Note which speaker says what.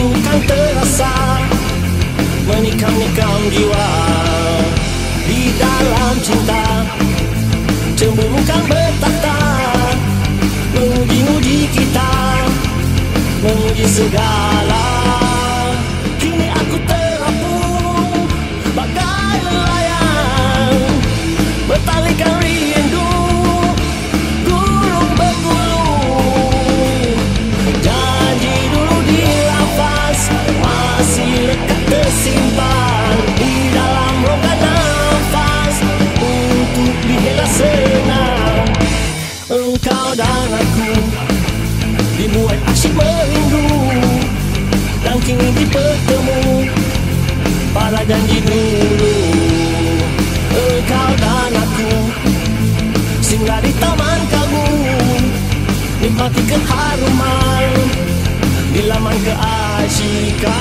Speaker 1: rindu kan terasa menikam-nikam jiwa. Di dalam cinta cemburu kan bertahta, menguji-uji kita, menguji segala. Kini aku terapung bagai layang, bertalikan rindu gurung bergulung. Janji dulu di lafaz masih lekat tersimpan di dalam rongga nafas untuk dihela senang. Engkau dan aku dibuat asyik merindu, dan kini dipertemu pada janji dulu. Engkau dan aku singgah di taman kalbu, nikmati keharuman di laman keasyikan.